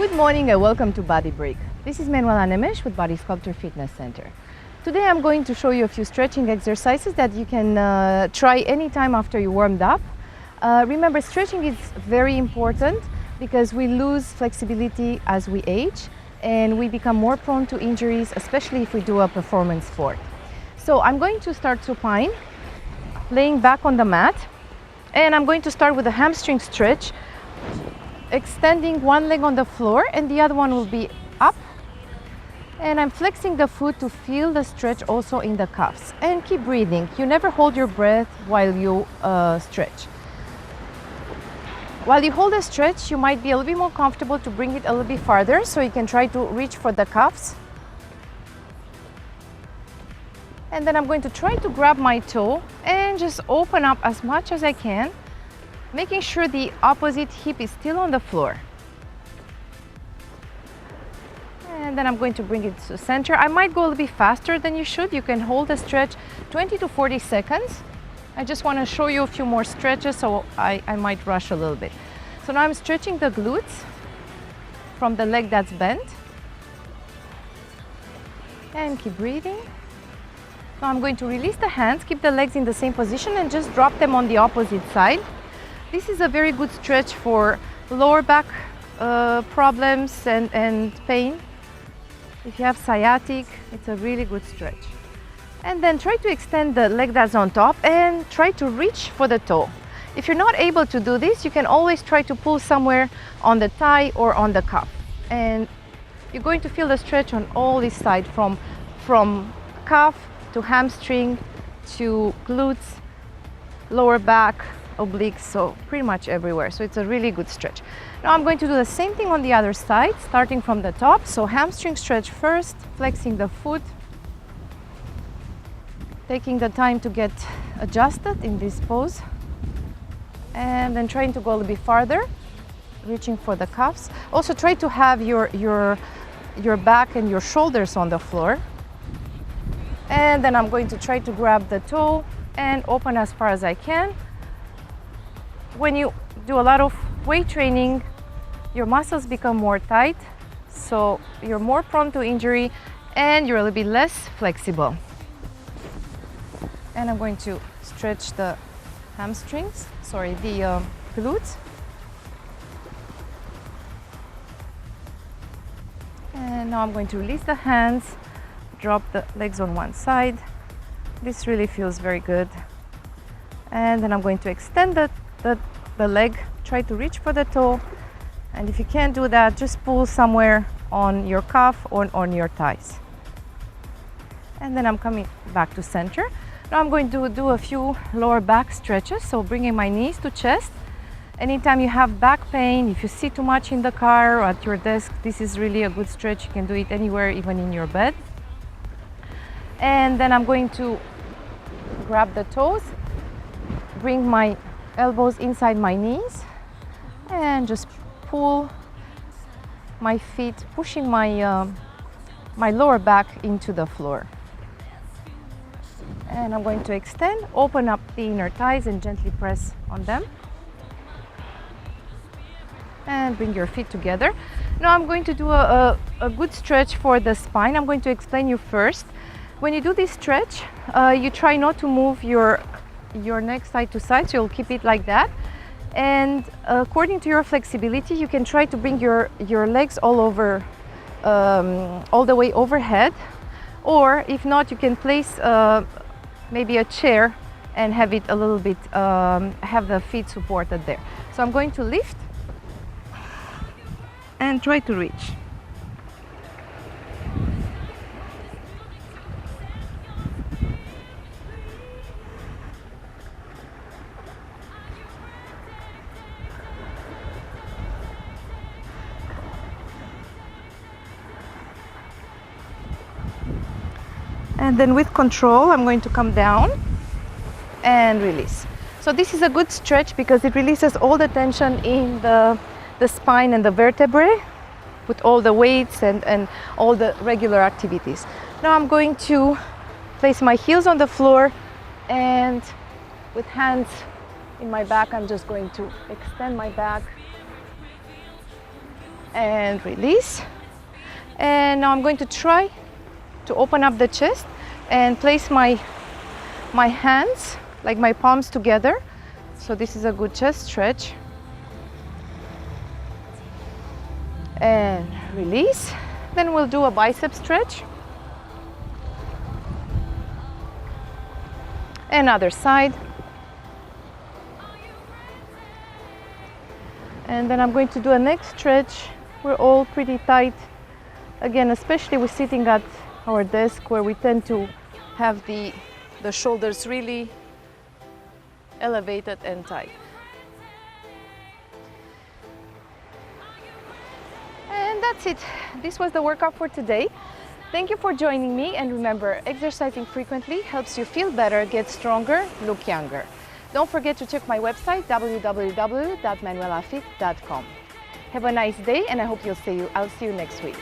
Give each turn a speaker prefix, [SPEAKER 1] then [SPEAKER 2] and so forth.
[SPEAKER 1] Good morning and welcome to Body Break. This is Manuela Nemes with Body Sculptor Fitness Center. Today I'm going to show you a few stretching exercises that you can try anytime after you warmed up. Remember, stretching is very important because we lose flexibility as we age and we become more prone to injuries, especially if we do a performance sport. So I'm going to start supine, laying back on the mat, and I'm going to start with a hamstring stretch, extending one leg on the floor and the other one will be up, and I'm flexing the foot to feel the stretch also in the calves. And keep breathing. You never hold your breath while you stretch. While you hold a stretch, you might be a little bit more comfortable to bring it a little bit farther, so you can try to reach for the calves. And then I'm going to try to grab my toe and just open up as much as I can, making sure the opposite hip is still on the floor. And then I'm going to bring it to center. I might go a little bit faster than you should. You can hold the stretch 20 to 40 seconds. I just want to show you a few more stretches, so I might rush a little bit. So now I'm stretching the glutes from the leg that's bent. And keep breathing. Now I'm going to release the hands, keep the legs in the same position and just drop them on the opposite side. This is a very good stretch for lower back problems and pain. If you have sciatic, it's a really good stretch. And then try to extend the leg that's on top and try to reach for the toe. If you're not able to do this, you can always try to pull somewhere on the thigh or on the calf. And you're going to feel the stretch on all this side, from calf to hamstring to glutes, lower back, obliques, so pretty much everywhere. So it's a really good stretch. Now I'm going to do the same thing on the other side, starting from the top. So hamstring stretch first, flexing the foot, taking the time to get adjusted in this pose, and then trying to go a little bit farther, reaching for the calves. Also try to have your back and your shoulders on the floor. And then I'm going to try to grab the toe and open as far as I can. When you do a lot of weight training, your muscles become more tight, so you're more prone to injury and you're a little bit less flexible. And I'm going to stretch the hamstrings, the glutes. And now I'm going to release the hands, drop the legs on one side. This really feels very good. And then I'm going to extend the leg, try to reach for the toe, and if you can't do that, just pull somewhere on your calf or on your thighs. And then I'm coming back to center. Now I'm going to do a few lower back stretches, so bringing my knees to chest. Anytime you have back pain, if you sit too much in the car or at your desk, this is really a good stretch. You can do it anywhere, even in your bed. And then I'm going to grab the toes, bring my elbows inside my knees and just pull my feet, pushing my lower back into the floor. And I'm going to extend, open up the inner thighs and gently press on them. And bring your feet together. Now I'm going to do a good stretch for the spine. I'm going to explain you first. When you do this stretch, you try not to move your neck side to side, so you'll keep it like that. And according to your flexibility, you can try to bring your legs all over, all the way overhead, or if not, you can place maybe a chair and have it a little bit, have the feet supported there. So I'm going to lift and try to reach. And then with control, I'm going to come down and release. So this is a good stretch because it releases all the tension in the spine and the vertebrae with all the weights and all the regular activities. Now I'm going to place my heels on the floor and with hands in my back, I'm just going to extend my back and release. And now I'm going to try to open up the chest and place my hands, like my palms together. So this is a good chest stretch. And release. Then we'll do a bicep stretch. And other side. And then I'm going to do a neck stretch. We're all pretty tight. Again, especially with sitting at our desk where we tend to have the shoulders really elevated and tight. And that's it. This was the workout for today. Thank you for joining me, and remember, exercising frequently helps you feel better, get stronger, look younger. Don't forget to check my website, www.manuelafit.com. Have a nice day, and I hope I'll see you next week.